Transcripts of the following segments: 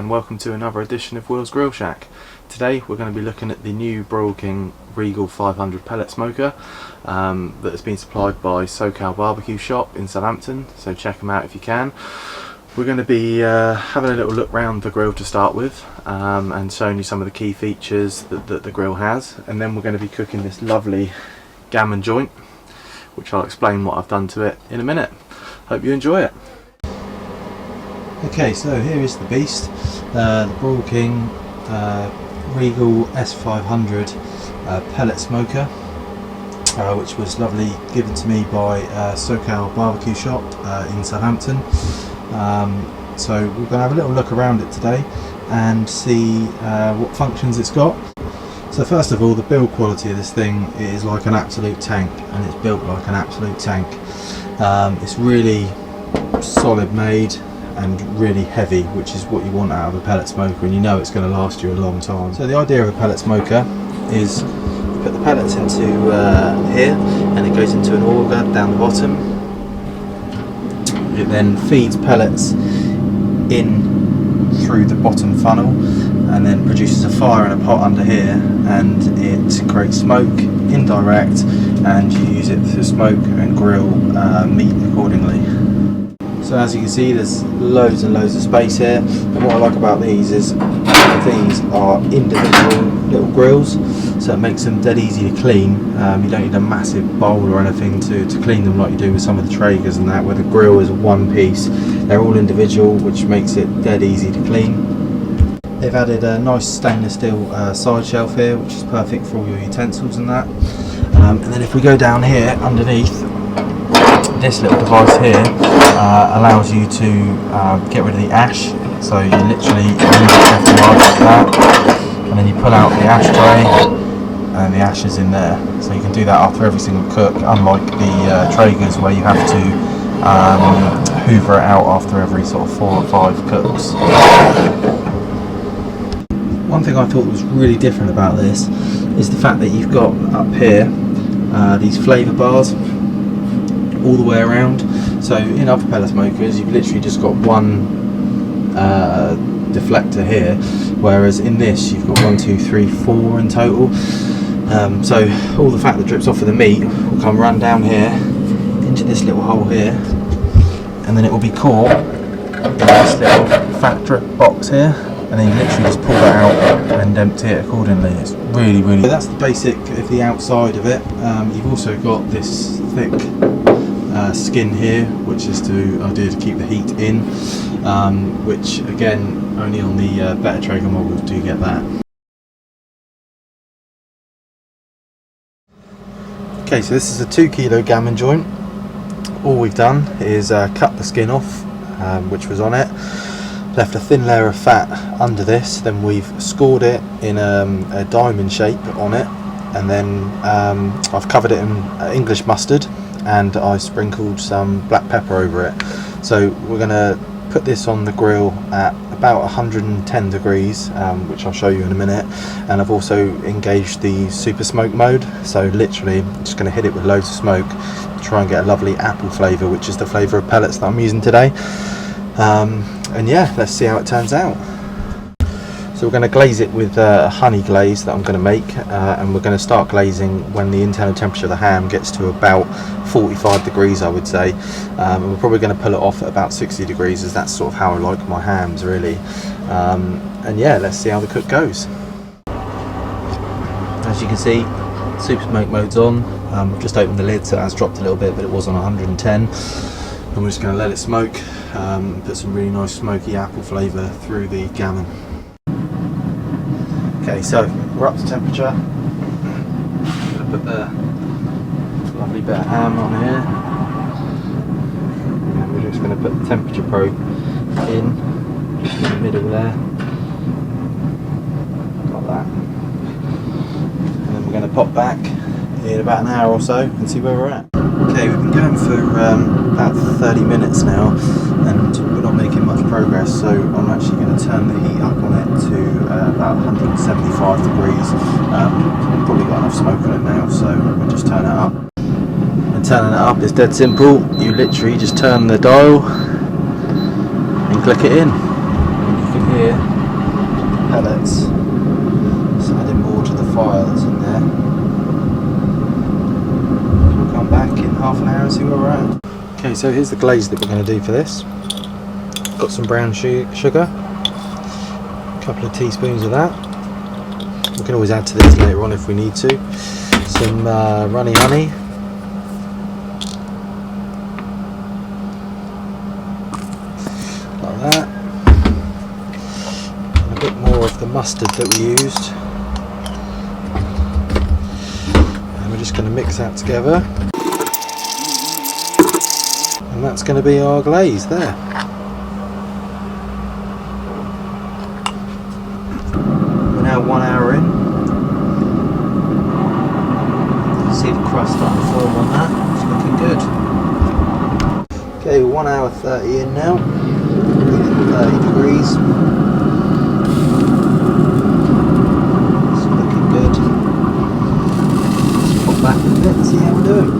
and welcome to another edition of Will's Grill Shack. Today we're going to be looking at the new Broil King Regal 500 pellet smoker that has been supplied by SoCal BBQ Shop in Southampton, so check them out if you can. We're going to be having a little look round the grill to start with and showing you some of the key features that the grill has, and then we're going to be cooking this lovely gammon joint, which I'll explain what I've done to it in a minute. Hope you enjoy it. Okay, so here is the beast, the Broil King Regal S500 pellet smoker, which was lovely given to me by SoCal BBQ Shop in Southampton. So we're going to have a little look around it today and see what functions it's got. So first of all, the build quality of this thing is like an absolute tank, and it's built like an absolute tank. It's really solid made and really heavy, which is what you want out of a pellet smoker, and you know it's going to last you a long time. So the idea of a pellet smoker is you put the pellets into here, and it goes into an auger down the bottom. It then feeds pellets in through the bottom funnel and then produces a fire in a pot under here, and it creates smoke indirect, and you use it to smoke and grill meat accordingly. So as you can see, there's loads and loads of space here, and what I like about these is these are individual little grills, so it makes them dead easy to clean. You don't need a massive bowl or anything to clean them like you do with some of the Traegers and that, where the grill is one piece. They're all individual, which makes it dead easy to clean. They've added a nice stainless steel side shelf here, which is perfect for all your utensils and that. And then if we go down here underneath, this little device here allows you to get rid of the ash. So you literally remove the like that, and then you pull out the ashtray, and the ash is in there. So you can do that after every single cook, unlike the Traegers where you have to hoover it out after every sort of 4 or 5 cooks. One thing I thought was really different about this is the fact that you've got up here these flavour bars all the way around. So in other pellet smokers you've literally just got one deflector here, whereas in this you've got 1, 2, 3, 4 in total. So all the fat that drips off of the meat will come run down here into this little hole here, and then it will be caught in this little fat drip box here, and then you literally just pull that out and empty it accordingly. It's really so that's the basic of the outside of it. You've also got this thick skin here, which is the idea to keep the heat in, which again only on the better Traeger models do you get that. Okay, so this is a 2 kilo gammon joint. All we've done is cut the skin off, which was on it, left a thin layer of fat under this, then we've scored it in a diamond shape on it, and then I've covered it in English mustard, and I sprinkled some black pepper over it. So we're going to put this on the grill at about 110 degrees, which I'll show you in a minute, and I've also engaged the super smoke mode, so literally I'm just going to hit it with loads of smoke to try and get a lovely apple flavour, which is the flavour of pellets that I'm using today. And yeah, let's see how it turns out. So we're going to glaze it with a honey glaze that I'm going to make, and we're going to start glazing when the internal temperature of the ham gets to about 45 degrees, I would say, and we're probably going to pull it off at about 60 degrees, as that's sort of how I like my hams really. And yeah, let's see how the cook goes. As you can see, super smoke mode's on. I've just opened the lid, so it has dropped a little bit, but it was on 110, and we're just going to let it smoke, put some really nice smoky apple flavour through the gammon. Okay, so we're up to temperature. I'm going to put the lovely bit of ham on here, and we're just going to put the temperature probe in the middle there. Got that. And then we're going to pop back in about an hour or so and see where we're at. Okay, we've been going for about 30 minutes now, and we're not making much progress, so I'm actually going to turn the heat up on it to about 175 degrees. Probably got enough smoke on it now, so we'll just turn it up. And turning it up is dead simple. You literally just turn the dial and click it in, and you can hear pellets. Just adding more to the fire that's in there. We'll come back in half an hour and see where we're at. Okay, so here's the glaze that we're going to do for this. Got some brown sugar, a couple of teaspoons of that. We can always add to this later on if we need to. Some runny honey. Like that. And a bit more of the mustard that we used. And we're just going to mix that together. And that's going to be our glaze there. We're now 1 hour in. See the crust on the form on that, it's looking good. Okay, 1 hour 30 in now, 30 degrees. It's looking good. Let's pop back a bit and see how we're doing.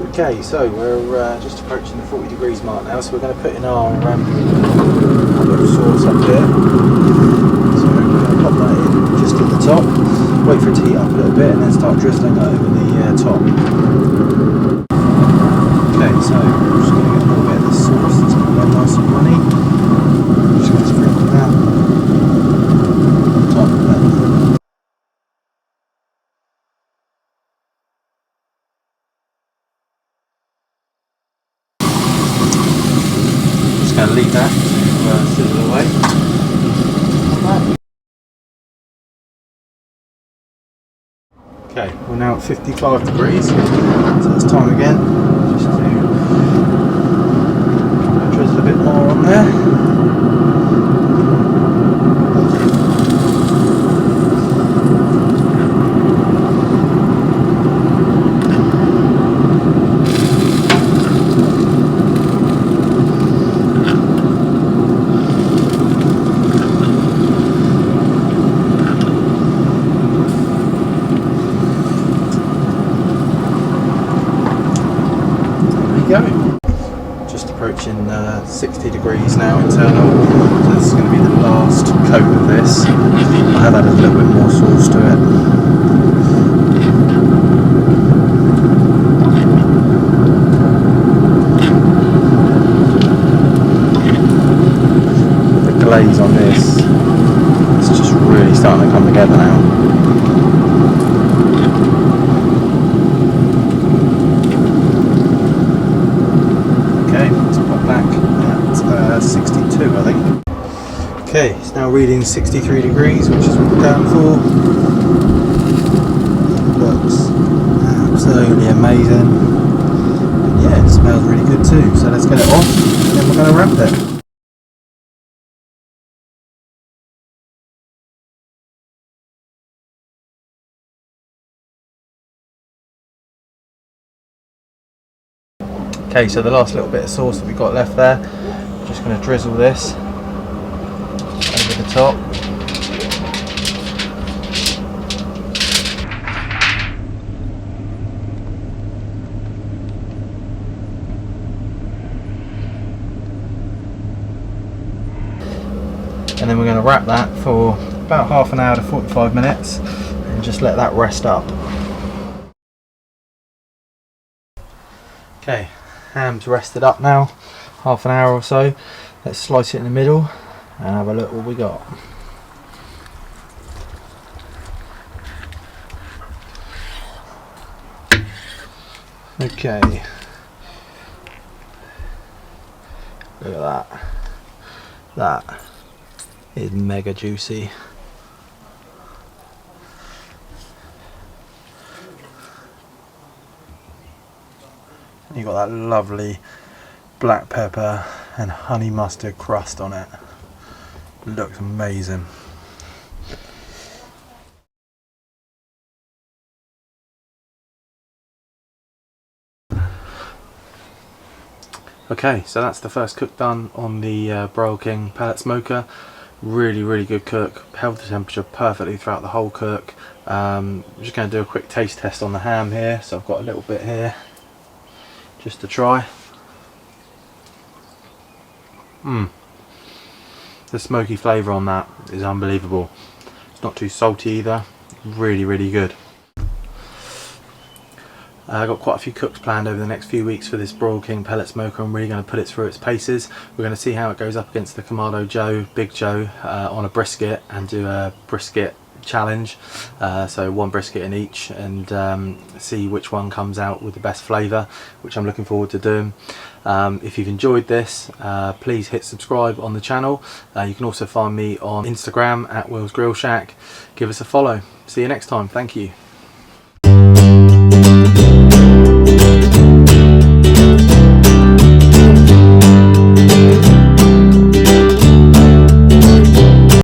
Okay, so we're just approaching the 40 degrees mark now, so we're going to put in our little sauce up here. So we're going to pop that in just at the top. Wait for it to heat up a little bit and then start drizzling it over the top. Okay, so we're just going to get a little bit of the sauce that's going to go nice and runny. Just going to sprinkle that on top of that. Just going to leave that to sizzle away. Okay, we're now at 55 degrees, so it's time again just to drizzle a bit more on there. Just approaching 60 degrees now internal, so this is going to be the last coat of this. I have added a little bit more sauce to it. The glaze on this, it's just really starting to come together now. At 62, I think. Okay, it's now reading 63 degrees, which is what we're going for. It looks absolutely amazing. And yeah, it smells really good too. So let's get it off, and then we're going to wrap it. Okay, so the last little bit of sauce that we've got left there, I'm just going to drizzle this over the top. And then we're going to wrap that for about half an hour to 45 minutes and just let that rest up. Okay. Ham's rested up now, half an hour or so. Let's slice it in the middle and have a look what we got. Okay, look at that. That is mega juicy. You've got that lovely black pepper and honey mustard crust on it. Looks amazing. Okay, so that's the first cook done on the Broil King pellet smoker. Really good cook. Held the temperature perfectly throughout the whole cook. I'm just going to do a quick taste test on the ham here. So I've got a little bit here just to try. The smoky flavour on that is unbelievable. It's not too salty either. Really, really good. I've got quite a few cooks planned over the next few weeks for this Broil King pellet smoker. I'm really going to put it through its paces. We're going to see how it goes up against the Kamado Joe, Big Joe, on a brisket, and do a brisket challenge. So one brisket in each, and see which one comes out with the best flavour, which I'm looking forward to doing. If you've enjoyed this, please hit subscribe on the channel. You can also find me on Instagram at Will's Grill Shack. Give us a follow. See you next time. Thank you.